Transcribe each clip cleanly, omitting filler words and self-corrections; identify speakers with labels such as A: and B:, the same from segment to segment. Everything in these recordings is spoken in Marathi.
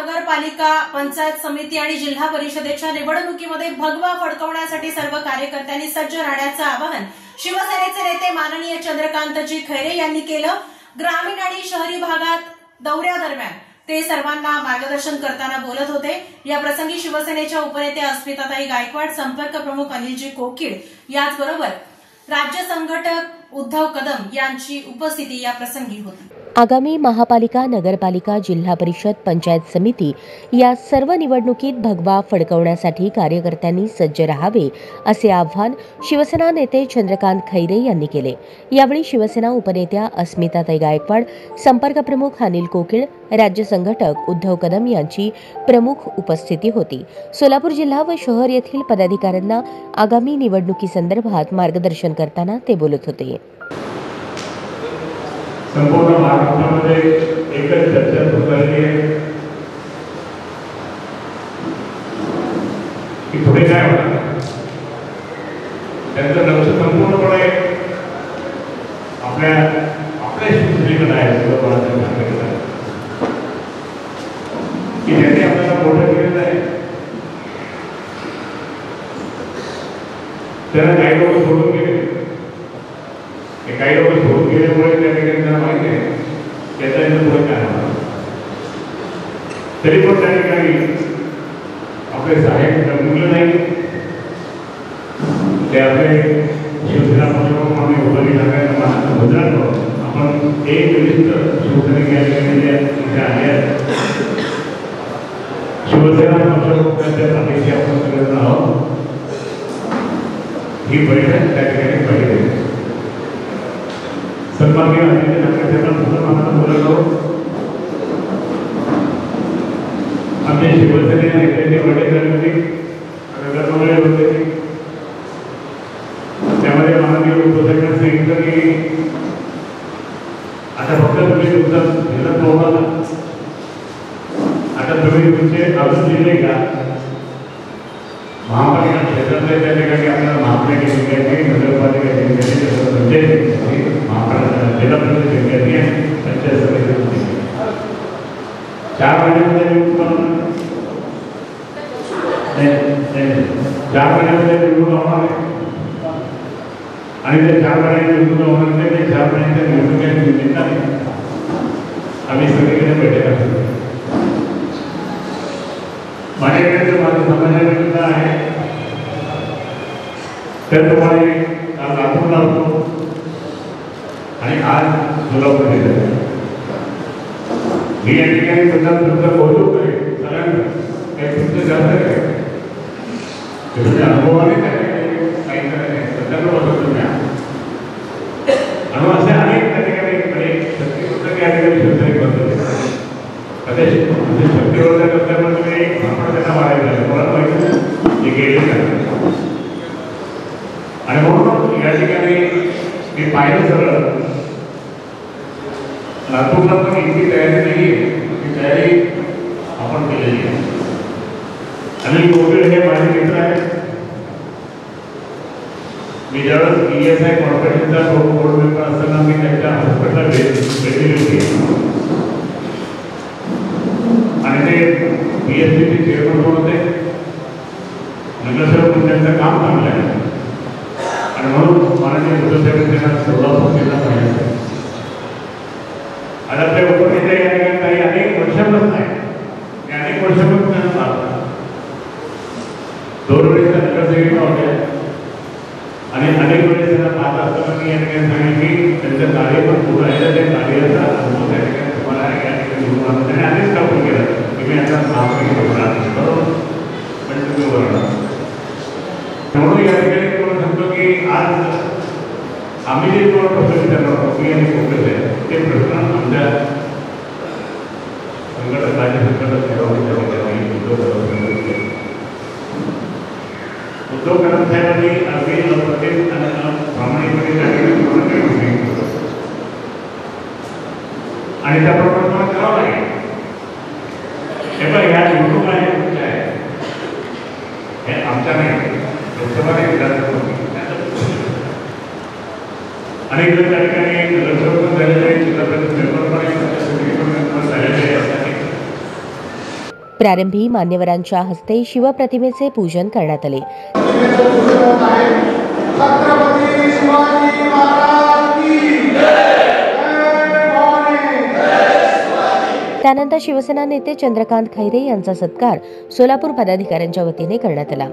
A: नगरपालिका, पंचायत समिती आणि जिल्हा परिषदेच्या निवडणुकीमध्ये भगवा फडकवण्यासाठी सर्व कार्यकर्त्यांनी सज्ज राहण्याचं आवाहन शिवसेनेचे नेते माननीय चंद्रकांतजी खैरे यांनी केलं। ग्रामीण आणि शहरी भागात दौऱ्यादरम्यान ते सर्वांना मार्गदर्शन करताना बोलत होते। या प्रसंगी शिवसेनेच्या उपनेत्या अस्मिताताई गायकवाड, संपर्क प्रमुख अनिलजी कोकीळ याचबरोबर राज्य संघटक उद्धव कदम यांची उपस्थिती या प्रसंगी होती।
B: आगामी महापालिका, नगरपालिका, जिल्हा परिषद, पंचायत समिती या सर्व निवडणुकीत भगवा फडकवण्यासाठी कार्यकर्त्यांनी सज्ज राहावे असे आवाहन शिवसेना नेते चंद्रकांत खैरे यांनी केले। यावेळी शिवसेना उपनेत्या अस्मिताताई गायकवाड, संपर्क प्रमुख अनिल कोकीळ, राज्य संघटक उद्धव कदम यांची प्रमुख उपस्थिती होती। सोलापूर जिल्हा व शहर येथील पदाधिकाऱ्यांना आगामी निवडणुकीसंदर्भात मार्गदर्शन करताना ते बोलत होते।
C: संपूर्ण महाराष्ट्रामध्ये एकच चर्चा सुरू झालेली आहे की पुढे काय होणार। त्यांचं लक्ष संपूर्णपणे आपल्या शिवसेनेकडे आहे, की त्यांनी आपल्याला मोठं केलेलं आहे। त्यांना काही लोक सोडून गेले, काही लोक सोडून गेल्यामुळे त्या ठिकाणी त्यांना माहिती आहे त्याचा पुढे काय होणार। तरी पण त्या ठिकाणी आपले साहेब जमले नाही, ते आपले शिवसेना पक्षप्रमुख आम्ही उभारी टाकायला मुद्रा करून आपण एक लिस्ट शिवसेनेच्या इथे आले आहेत। शिवसेना पक्षप्रमुखांच्या पाठीशी आपण सगळेजण आहोत। ही बैठक त्या ठिकाणी पहिली सन्माननीय आदित्य ठाकरेंना पुनर्मानानं बोलत आहोत। आमच्या शिवसेनेच्या नेत्यांनी वडेकर होती, गडकरी होते, त्यामध्ये माननीय उपसरकार सांगितलं की आता फक्त तुम्ही तुमचा जिल्हा पोहोचला, आता तुम्ही तुमचे अजून जिल्हे का महापालिका क्षेत्रातले त्या ठिकाणी आपल्याला महापालिका जिल्ह्याची, नगरपालिका जिल्ह्याची, महापालिका जिल्हा परिषद जिल्ह्याची, पंचायत समिती 4 महिन्यामध्ये निवडणूक 4 महिन्यामध्ये निवडणूक होणार आहे आणि त्या 4 महिन्याची निवडणूक होणार नाही। त्या 4 महिन्याच्या निवडणुकीच्या निमित्ताने आम्ही सगळीकडे बैठका घेतो। माझ्याकडे माझं समाजानिमित्त आहे, त्याप्रमाणे काल लातूरला होतो आणि आज सोलापूर येतो। मी या ठिकाणी तुमचं कौतुक करेन, सगळ्यांना काही तुमचं जास्त करेन, तुमच्या अनुभवाने काही करायचं सर्व बघतो मी आणि असे अनेक त्या ठिकाणी शक्तीवर्धक या ठिकाणी शिवसेनेत बसवले। शक्तीवर्धक असल्यामुळे तुम्ही त्यांना वाढायचं मला माहिती गेले आणि म्हणून या ठिकाणी मी पाहिलं सगळं लातूरला पण इतकी तयारी नाही आहे, ती तयारी आपण केलेली आहे। अनिल कोकीळ हे माझे मित्र आहेत। मी ज्यावेळेस ESI कॉर्पोरेशनचा बोर्ड मेंबर असताना मी त्यांच्या हॉस्पिटलला भेटली होती आणि ते BSPचे चेअरमन होते। नगरसेवक म्हणून त्यांचं काम चांगलं आहे आणि म्हणून माननीय उद्धवसाहेब त्यांना सोलापूर जिल्हा पाहिजे। आणि आपल्या उपनेते या ठिकाणी काही अनेक वर्षापासून आहे, अनेक वर्षापासून त्यांना पाहतात। 2 वेळेस नगरसेविका होत्या आणि अनेक वेळेस त्यांना पाहत असताना मी या ठिकाणी सांगेन की त्यांचं कार्य पण पूर्ण आहे, त्या कार्याचा अनुभव त्या ठिकाणी तुम्हाला या ठिकाणी घेऊन आला। त्याने अनेक स्थापन केलं की मी आता महापालिका होणार बरोबर, पण तुम्ही बरोबर। म्हणून या ठिकाणी तुम्हाला सांगतो की आज आम्ही जे तुम्हाला प्रश्न विचारणार आहोत मी आणि कोकण आहे ते प्रश्न आमच्या संघटक राज्य संघटक उद्धव कदम साहेबांनी अगदी लवकरच प्रामाणिकपणे आणि त्याप्रमाणे तुम्हाला करावं लागेल। हे पण ह्या निवडणूक आहे तुमच्या आहे, हे आमच्या नाही, लोकसभा नाही, विधानसभा अनेक जण त्या ठिकाणी नगरसेवक झालेले आहेत, जिल्हा परिषद मेंबर पण आहेत, झालेले आहेत।
B: प्रारंभी मान्यवरांच्या हस्ते शिवप्रतिमेचे पूजन करण्यात आले.
D: छत्रपती शिवाजी महाराज की
B: त्यानंतर शिवसेना नेते चंद्रकांत खैरे यांचा सत्कार सोलापूर पदाधिकाऱ्यांच्या वतीने करण्यात आला.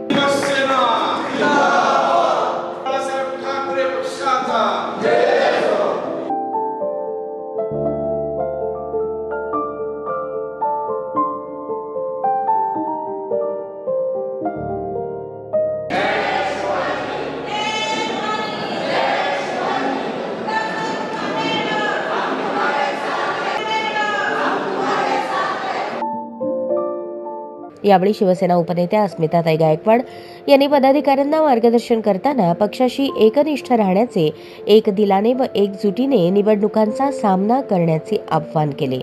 B: यावेळी शिवसेना उपनेत्या अस्मिताताई गायकवाड यांनी पदाधिकाऱ्यांना मार्गदर्शन करताना पक्षाशी एकनिष्ठ राहण्याचे, एक दिलाने व एकजुटीने निवडणुकांचा सामना करण्याचे आवाहन केले.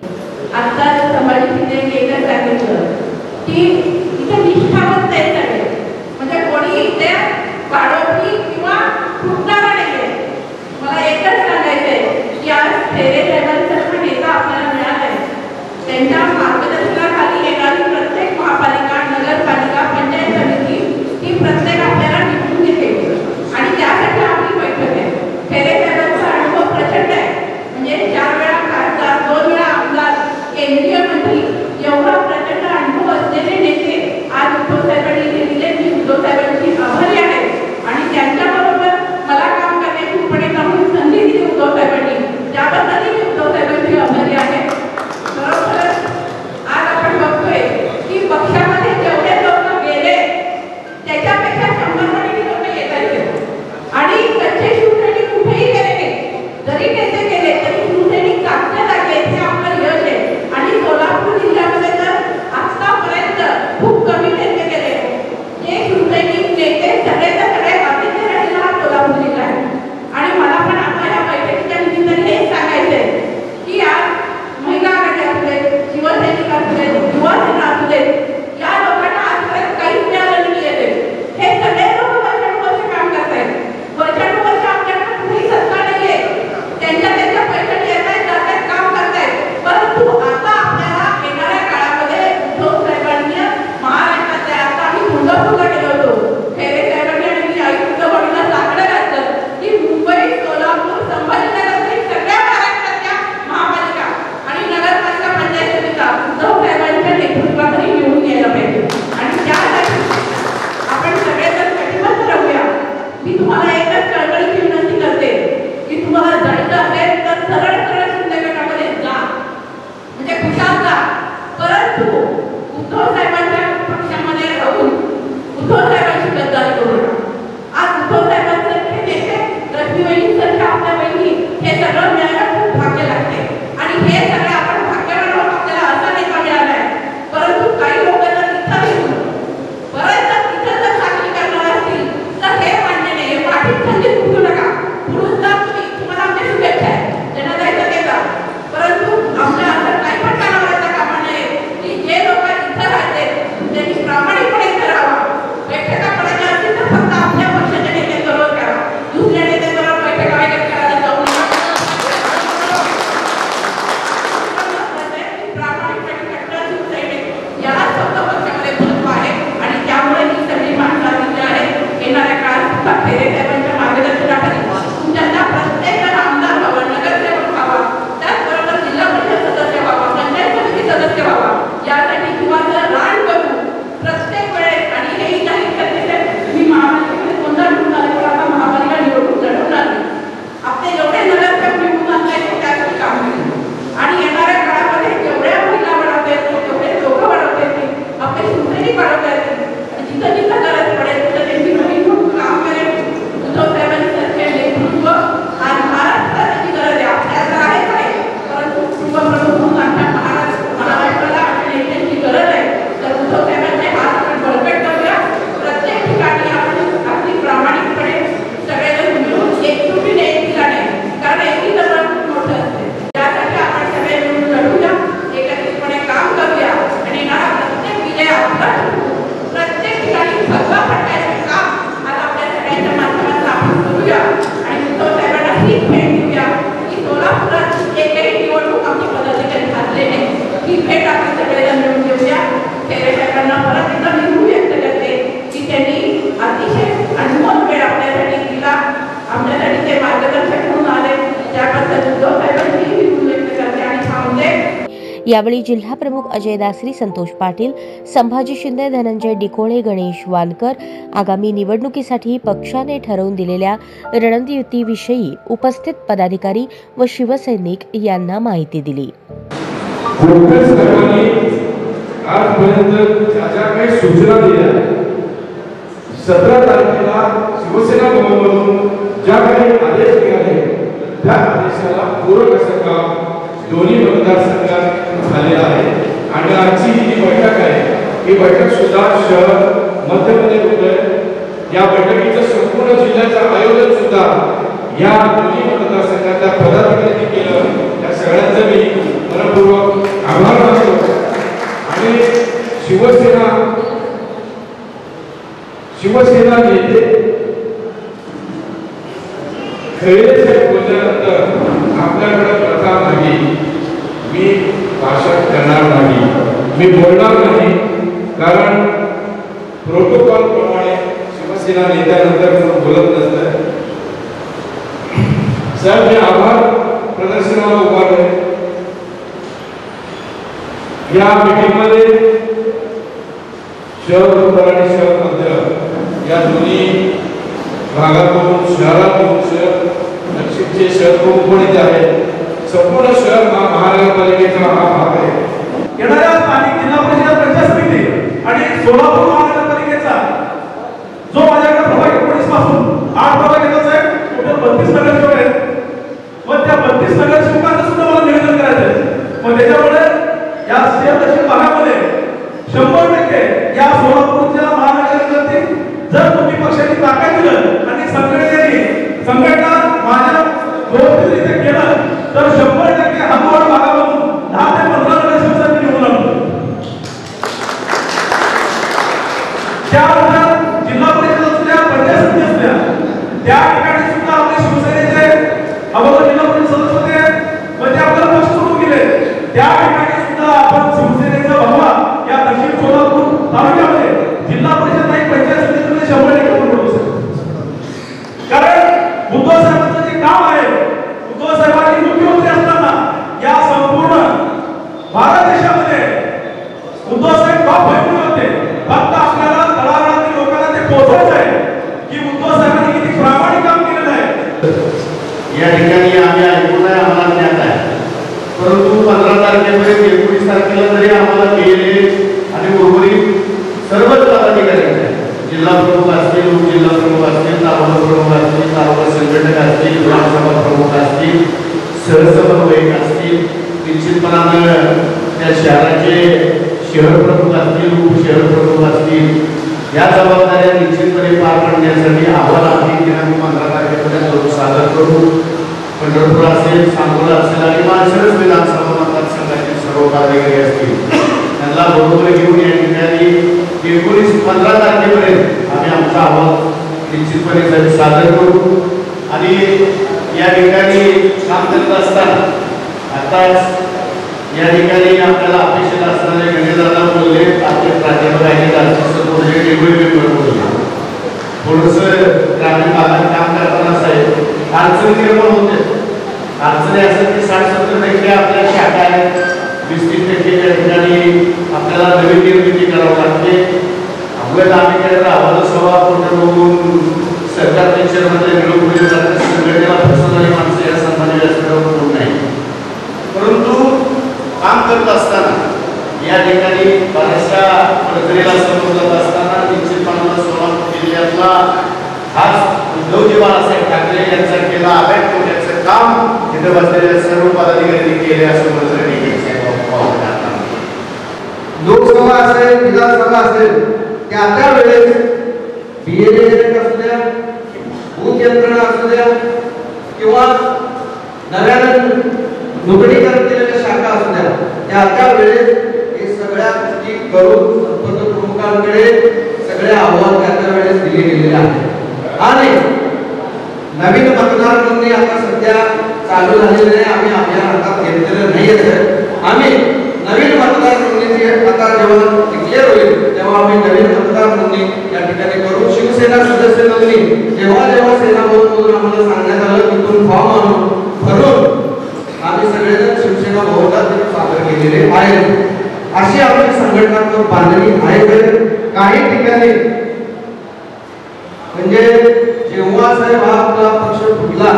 E: नेतृत्वाखाली घेऊन
B: यावेळी जिल्हा प्रमुख अजय दासरी, संतोष पाटील, संभाजी शिंदे, धनंजय डिकोळे, गणेश वानकर आगामी निवडणुकीसाठी पक्षाने ठरवून दिलेल्या रणनीतीविषयी उपस्थित पदाधिकारी व शिवसैनिक यांना माहिती दिली.
D: आजपर्यंत ज्या काही सूचना दिल्या 17 तारखेला शिवसेना भवनमधून ज्या काही आदेश निघाले त्या आदेशाला पूरक असं काम दोन्ही मतदारसंघात झालेलं आहे. आणि आजची जी बैठक आहे ही बैठक सुद्धा शहर मध्यमध्ये होतोय. या बैठकीचं संपूर्ण जिल्ह्याचं आयोजन सुद्धा या दोन्ही मतदारसंघातल्या पदाधिकाऱ्यांनी केलं. या सगळ्यांचं मी मनपूर्वक आभार मानतो. आणि शिवसेना नेते खैरे साहेब बोलल्यानंतर आपल्याकडे प्रथा नाही, मी भाषण करणार नाही, मी बोलणार नाही. कारण प्रोटोकॉल प्रमाणे शिवसेना नेत्यानंतर बोलत नसतं. साहेब मी आभार प्रदर्शनाला उभारले. या मीटिंगमध्ये शहर आणि शहर मध्य या दोन्ही भागातून शहरातून शहर दक्षिणचे शहर कोण इथे आहे. संपूर्ण शहर महानगरपालिकेचा हा भाग आहे.
E: येणाऱ्या स्थानिक जिल्हा परिषद पंचायत समिती आणि सोलापूर महानगरपालिकेचा जो माझ्याकडे प्रभाग 19 पासून 8 प्रभाग येतात साहेब, टोटल 32 नगरसेवक आहेत. मग त्या 32 नगरसेवकांना सुद्धा मला निवेदन करायचं आहे. मग त्याच्यामुळे या दक्षिण भागामध्ये 100% या सोलापूरच्या महानगरपालिकेत जर तुम्ही पक्षाची ताकद दिलं आणि संघटना माझ्या व्यवस्थितरित्या केलं तर 100% हनुमान भागामधून 10 ते 15 नगरसेवकांनी निवडून आणतो. त्यानंतर जिल्हा परिषद असल्या पंचायत समिती असल्या त्या ठिकाणी सुद्धा आपले शिवसेनेचे अगोदर जिल्हा परिषद सदस्य होते, मग ते आपल्याला पक्ष सोडून गेले. त्या ठिकाणी सुद्धा आपण शिवसेनेचा भगवा या दक्षिण सोलापूर तालुक्यामध्ये जिल्हा परिषद नाही पंचायत समितीमध्ये 100% निवडून बसेल. कारण उद्धव साहेबांचं जे काम आहे, उद्धव साहेबांनी मुख्यमंत्री असताना या संपूर्ण भारत देशामध्ये उद्धव साहेब बाप भयपूर होते. फक्त आपल्याला तळागाळातील लोकांना ते पोहोचायचं आहे की उद्धव साहेबांनी किती प्रामाणिक काम केलेलं आहे.
C: या ठिकाणी आम्ही ऐकून आहे, आम्हाला ज्ञात आहे. परंतु 15 तारखेपर्यंत 19 तारखेला तरी आम्हाला केले आणि उर्वरित सर्वच पदाधिकारी जिल्हा प्रमुख असतील, उपजिल्हा प्रमुख असतील, तालुका प्रमुख असतील, तालुका संघटक असतील, ग्रामसभा प्रमुख असतील, सहसमन्वयक असतील, निश्चितपणानं त्या शहराचे शहर प्रमुख असतील, उपशहर प्रमुख असतील, या जबाबदाऱ्या निश्चितपणे पार पाडण्यासाठी आव्हान आम्ही दिनांक 15 तारखेपर्यंत सादर करू. पंढरपूर असेल, सांगोला असेल आणि माळशिरस विधानसभा मतदारसंघातील सर्व पदाधिकारी असतील त्यांना बरोबर घेऊन या ठिकाणी 15 तारखेपर्यंत आम्ही आमचा अहवाल निश्चितपणे सादर करू. आणि या ठिकाणी काम करत असताना आताच या ठिकाणी आपल्याला अपेक्षित असणारे गणेशदादा बोलले, आपले प्राध्यापक आहेत बोलले, टेबल पेपर बोलले. थोडंसं ग्रामीण भागात काम करताना साहेब अडचणी निर्माण होते. अडचणी असतात की 60-70% आपल्या शाखा आहेत, 20-30% त्या ठिकाणी आपल्याला नवीन निर्मिती करावी लागते. अगोदर आम्ही काय तर आव्हानं सभा कुठं बघून सरकार पेन्शनमध्ये मिळवून जातात. संघटनेला फसवणारी माणसं या सन्मान्य व्यासपीठावर कोण नाही. परंतु काम करत असताना या ठिकाणी बऱ्याचशा प्रक्रियेला समोर जात असताना निश्चितपणानं सोलापूर जिल्ह्यातला खास उद्धवजी बाळासाहेब ठाकरे यांचा केला अभ्यास करण्याचं काम तिथे बसलेल्या सर्व पदाधिकाऱ्यांनी केले असं म्हणलं.
D: लोकसभा असेल, विधानसभा असेल, त्या वेळेस बीएलए असू द्या, बूथ यंत्रणा असू द्या किंवा नव्यानं नोंदणीकरण केलेल्या शाखा असू द्या, त्या वेळेस हे सगळ्या गोष्टी करून प्रमुखांकडे सगळे अहवाल त्या वेळेस दिले गेलेले आहेत. आणि नवीन मतदार नोंदणी आता सध्या चालू झालेली आहे. आम्ही अभियान हातात घेतलेलं नाही आहे. आम्ही नवीन मतदार नोंदणीची आता जेव्हा डिक्लेअर होईल तेव्हा आम्ही नवीन मतदार नोंदणी या ठिकाणी करू. शिवसेना सदस्य नोंदणी जेव्हा सेना भवनमधून आम्हाला सांगण्यात आलं तिथून फॉर्म आणून भरून आम्ही आम्ही सगळेजण शिवसेना भवनात सादर केलेले आहेत. अशी आमची संघटनात्मक बांधणी आहे. काही ठिकाणी म्हणजे जेव्हा साहेब हा आपला पक्ष फुटला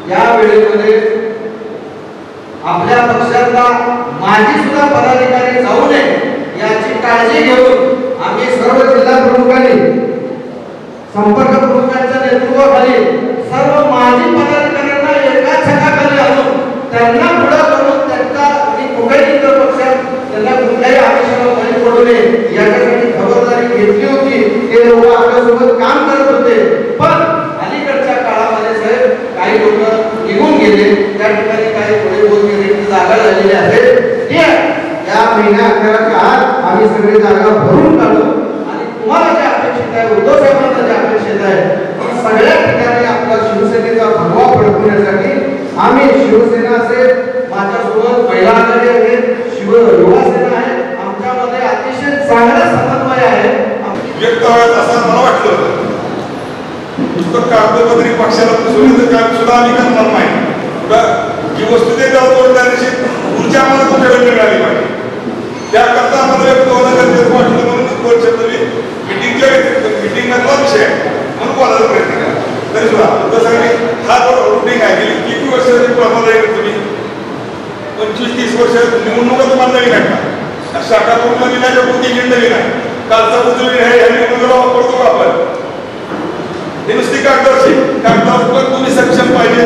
D: या वेळेमध्ये आपल्या पक्षातला माजी सुद्धा पदाधिकारी जाऊ नये याची काळजी घेऊन आम्ही सर्व जिल्हा प्रमुखांनी संपर्क प्रमुखांच्या नेतृत्वाखाली सर्व माजी पदाधिकाऱ्यांना एका छताखाली आणून त्यांना पुढे करून त्यांचा कुठेही इतर पक्षात त्यांना कुठल्याही आदेशाला बळी पडू नये याच्यासाठी खबरदारी घेतली होती. ते लोक आपल्यासोबत काम करत होते. पण अलीकडच्या काळामध्ये साहेब काही लोक निघून गेले. त्या ठिकाणी काही थोडे बहुत रिक्त जागा झालेल्या आहेत. या महिन्या अखेराच्या आत आम्ही सगळी जागा भरून काढू आणि तुम्हाला जे अपेक्षित आहे उद्धव साहेबांना जे अपेक्षित आहे सगळ्या ठिकाणी आपला शिवसेनेचा भगवा फडकवण्यासाठी आम्ही शिवसेना असेल माझ्यासोबत महिला आघाडी आहे युवासेना आहे आमच्यामध्ये अतिशय चांगला समन्वय आहे.
F: व्यक्त व्हायचं असं मला वाटलं होतं. नुसतं कागदपत्री पक्षाला पुसवण्याचं काम सुद्धा आम्ही करणार नाही. जी वस्तुस्थिती त्या दिवशी ऊर्जा आम्हाला तुमच्याकडे मिळाली पाहिजे. त्याकरता आम्हाला व्यक्त होणं गरजेचं वाटलं म्हणून दोन शब्द मी मिटिंगच्या मिटिंग मधला विषय म्हणून बोलायचा प्रयत्न केला. तरी सुद्धा तसं हा रुटीन आहे गेली किती वर्ष तुम्ही 25-30 वर्ष निवडणुका तुम्हाला नवीन आहे का? शाखा पूर्ण विनाच्या पुढची नवीन आहे. कालचा पुढचं विन आहे ह्या निवडणुकीला वापरतो का आपण? हे नुसती कागदावर पण तुम्ही सक्षम पाहिजे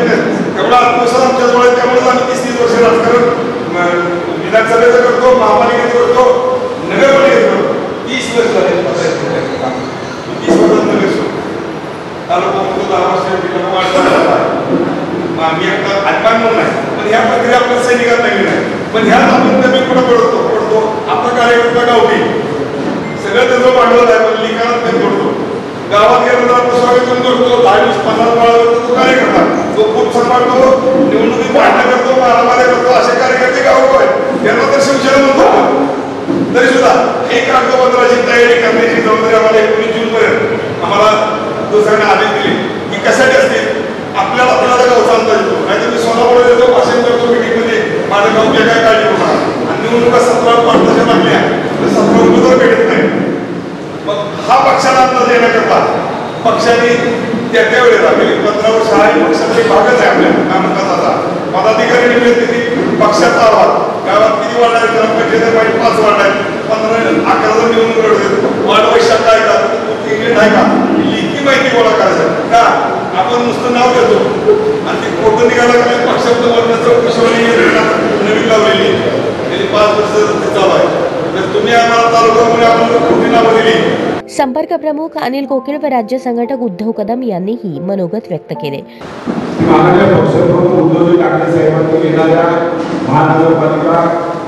F: तेवढा आत्मविश्वास आमच्याजवळ आहे. त्यामुळे आम्ही 30-30 वर्ष राजकारण विधानसभेचं करतो, महापालिकेचं करतो, नगरपालिकेचं करतो. 30 वर्ष झाले 30 वर्षात नगर तालुका 10 वर्ष आम्ही आता अभिमान म्हणून नाही. पण ह्या प्रक्रिया आपल्या सैनिकात नवीन आहे. पण ह्यात आपण कमी कुठं पडतो आपला कार्यकर्ता गावठी सगळं त्याचं भांडवल आहे. पण लिखाणात कमी पडतो. गावात गेला तर आपण स्वागत करतो 10-20-15 करतो तो कार्यकर्ता तो खूप सांभाळतो निवडणुकीत भांडण करतो मारामाऱ्या करतो. असे कार्यकर्ते गाव आहेत त्यांना तर शिवसेना म्हणतो. तरी सुद्धा एक कागदपत्राची तयारी करण्याची जबाबदारी आम्हाला 19 जून पर्यंत आम्हाला दुसऱ्यांना आदेश दिले की कशासाठी असते आपल्याला आपल्याला गाव चालता येतो. नाहीतर मी स्वतःकडे येतो भाषण करतो मीटिंगमध्ये माझ्या गावच्या काय काळजी होणार आणि निवडणुका 17-5 लागल्या तर 17 रुपये तर भेटत नाही. मग हा पक्षाला अंदाज येण्याकरता पक्षाने त्या वेळेला 15 वर्ष हा पक्षाचा भागच आहे आपल्या काय म्हणतात आता पदाधिकारी निवडणुकीत पक्षाचा आवाज गावात किती वाढ आहे ग्रामपंचायत पाहिजे 5 वाढ आहे 15-11 जण निवडून लढवतात. वाढ वैशाख काय का इंग्लंड आहे का इतकी माहिती गोळा करायचं का आपण नुसतं नाव घेतो आणि ते फोटो निघाला का पक्षात चौकशी नवीन लावलेली गेली 5 वर्ष चालू आहे. तर तुम्ही आम्हाला तालुक्यामध्ये आपण खोटी नावं दिली.
B: संपर्क प्रमुख अनिल कोकिळ व राज्य संघटक उद्धव कदम यांनीही मनोगत व्यक्त केले.
E: माननीय पक्षप्रमुख उद्धवजी ठाकरे साहेबांनी येणाऱ्या महानगरपालिका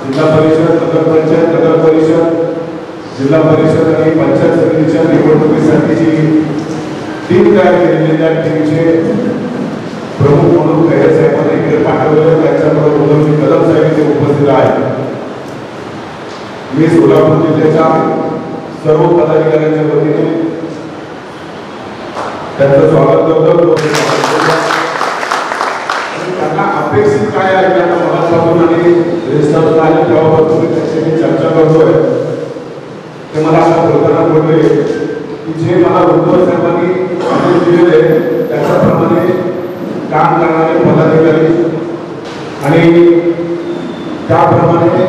E: जिल्हा परिषद नगर परिषद जिल्हा परिषद आणि पंचायत समितीच्या निवडणुकीसाठीची टीम तयार केलेली त्या टीमचे प्रमुख म्हणून खैरे साहेबांनी इकडे पाठवले. त्याच्याबरोबर उद्धवजी कदम साहेब इथे उपस्थित आहेत. मी सोलापूर जिल्ह्याच्या सर्व पदाधिकाऱ्यांच्या वतीने त्यांचं स्वागत करतो. त्यांना अपेक्षित काय आहे त्यांना मनापासून आणि रेस्टॉरंट आले तेव्हापासून त्याची चर्चा करतोय. ते मला असं बोलताना बोलले की जे मला उद्धव साहेबांनी आदेश दिलेले त्याच्याप्रमाणे काम करणारे पदाधिकारी आणि त्याप्रमाणे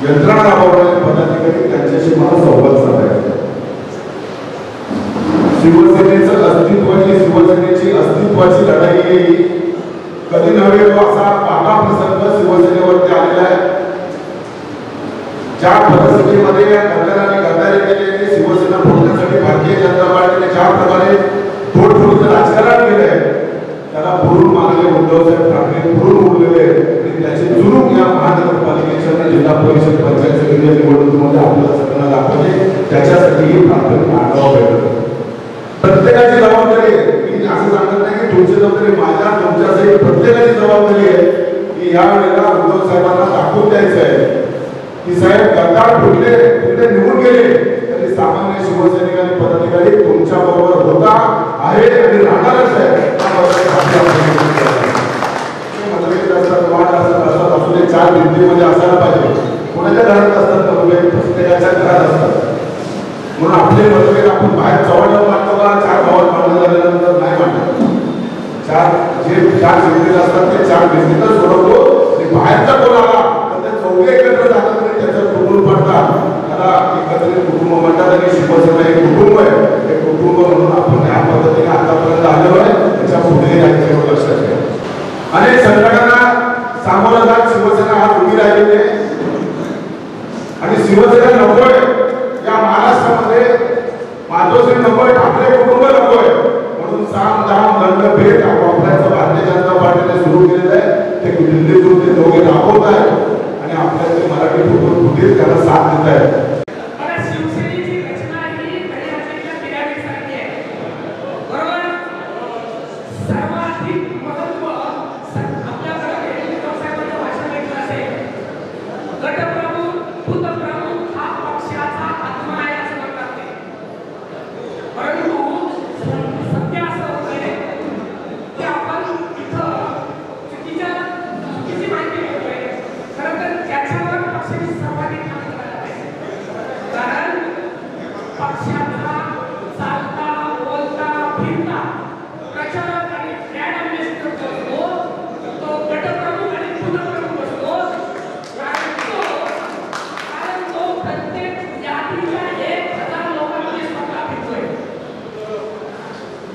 E: यंत्रणा राबवणारे पदाधिकारी त्यांच्याशी मला संवाद साधायचा. शिवसेनेचं अस्तित्व आणि शिवसेनेची अस्तित्वाची लढाई ही कधी नव्हे तो असा पाठा प्रसंग शिवसेनेवरती आलेला आहे. ज्या परिस्थितीमध्ये गद्दारांनी गद्दारी केलेली शिवसेना फोडण्यासाठी भारतीय जनता पार्टीने ज्याप्रमाणे तोडफोडीचं राजकारण केलंय त्याला भरून मानले उद्धवसाहेब ठाकरे भरून उरलेले आणि त्याचे जुलूम या महानगरपालिकेच्या आणि जिल्हा परिषद पंचायत समितीच्या निवडणुकीमध्ये आपल्याला सगळ्यांना दाखवले. त्याच्यासाठी प्राथमिक आढावा भेटतो. प्रत्येकाची जबाबदारी आहे. मी असं सांगत नाही की तुमची जबाबदारी माझ्या तुमच्यासाठी प्रत्येकाची जबाबदारी आहे की या वेळेला उद्धव साहेबांना दाखवून द्यायचं आहे की साहेब गद्दार फुटले कुठे निघून गेले तरी सामान्य शिवसैनिक आणि पदाधिकारी तुमच्या बरोबर होता आहे आणि राहणारच आहे.
G: ते 4 भिंतीमध्ये असायला पाहिजे. कोणाच्या घरात असतात मतभेद, प्रत्येकाच्या घरात असतात. म्हणून आपले मतभेद आपण बाहेर जवळ मांडतो का 4 भावात मांडलं झाल्यानंतर नाही मांडत. 4 भिंतीत असतात ते 4 भिंतीतच सोडवतो. बाहेरचा कोण आला तर ते चौघे एकत्र जातात आणि त्याचं कुटुंब पडतात. त्याला एकत्रित कुटुंब म्हणतात आणि शिवसेना एक कुटुंब आहे. हे कुटुंब म्हणून आपण ह्या पद्धतीने आतापर्यंत आलेलो आहे. त्याच्या पुढे राहायचं लक्षात ठेवा. अनेक संघटना सामोरं जात शिवसेना हा उभी राहिलेली आहे आणि शिवसेना नकोय या महाराष्ट्रामध्ये. मातोश्री नकोय, ठाकरे कुटुंब नकोय म्हणून साम दाम दंड भेद वापरायचं भारतीय जनता पार्टीने सुरू केलेलं आहे. ते दिल्लीतून ते दोघे राबवत आहेत आणि आपल्या ते मराठी फुटीत त्याला साथ देत आहेत.
H: शिवसेनेची रचना ही गणराज्याच्या पिरामिडसारखी आहे. बरोबर, सर्वाधिक महत्व आपल्याकडे साहेबांचं भाषण ऐकलं असेल. गटप्रमुख, भूतप्रमुख हा पक्षाचा आत्मा आहे असं म्हणतात ते. परंतु सध्या असं होतंय की आपण इथं चुकीची माहिती मिळतोय. खरं तर त्याच्यावर पक्षाची सर्वाधिक काम करायला पाहिजे. कारण पक्षाचा चालता बोलता फिरता प्रचारक आणि ब्रँड अँबॅसेडर असतो तो गटप्रमुख आणि भूतप्रमुख असतो. कारण तो प्रत्येक जातीच्या 1000 लोकांमध्ये स्वतः फिरतोय.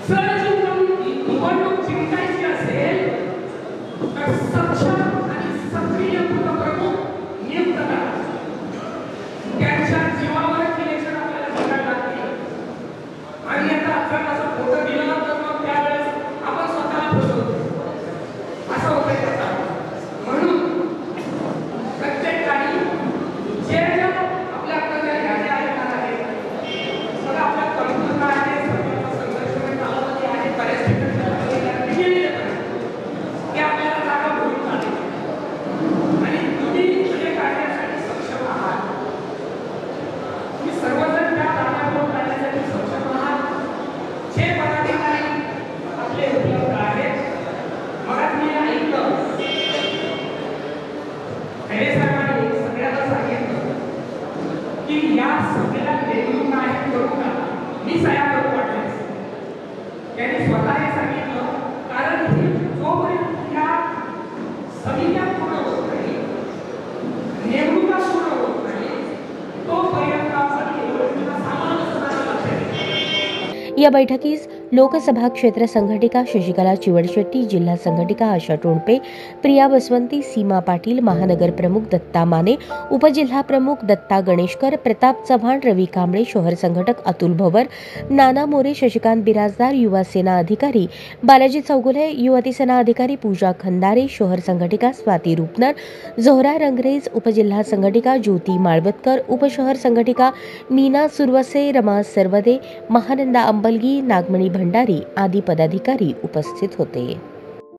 H: जर निवडणूक जिंकायची असेल तर सक्षम आणि सक्रिय भूतप्रमुख नियुक्त करा. त्यांच्या जीवावर इलेक्शन आपल्याला जिंकायला लागते. आणि आता जर असं खोटं दिलं तर मग त्यावेळेस आपण स्वतःला फसवतो. असं होतंय त्याचा. म्हणून प्रत्येकाने जे आपल्याकडे घ्यायचे आहे मग आपल्या कल्पना आहे, संघर्ष कालावधी आहे, बऱ्याच ठिकाणी ते आपल्याला जागा भरून काढायची. आणि तुम्ही जे काढण्यासाठी सक्षम आहात, तुम्ही सर्वजण त्या जागा भरून काढण्यासाठी सक्षम आहात. जे पदाधिकारी आपले उपलब्ध आहेत. मग मी ऐकलं खैरे साहेबांनी सगळ्यांना सांगितलं की या सगळ्या निवडणुका आहेत करू का, मी सह्या करू वाटल्यास. त्यांनी स्वतः हे सांगितलं कारण जोपर्यंत या समित्या पूर्ण होत नाही, निवडणुका पूर्ण होत नाही, तोपर्यंत आपण निवडणुका सामान्य सदनाला लक्षात घेऊ.
B: या बैठकीस लोकसभा क्षेत्र संघटिका शशिकला चिवडशेट्टी, जिल्हा संघटिका आशा टोणपे, प्रिया बसवंती, सीमा पाटील, महानगर प्रमुख दत्ता माने, उपजिल्हा प्रमुख दत्ता गणेशकर, प्रताप चव्हाण, रवी कांबळे, शहर संघटक अतुल भवर, नाना मोरे, शशिकांत बिराजदार, युवा सेना अधिकारी बालाजी चौगुले, युवती सेना अधिकारी पूजा खंदारे, शहर संघटिका स्वाती रुपनर, जोहरा रंगरेज, उपजिल्हा संघटिका ज्योती माळवतकर, उपशहर संघटिका मीना सुरवसे, रमा सरवदे, महानंदा अंबलगी, नागमणी भंडारी आदी पदाधिकारी उपस्थित होते.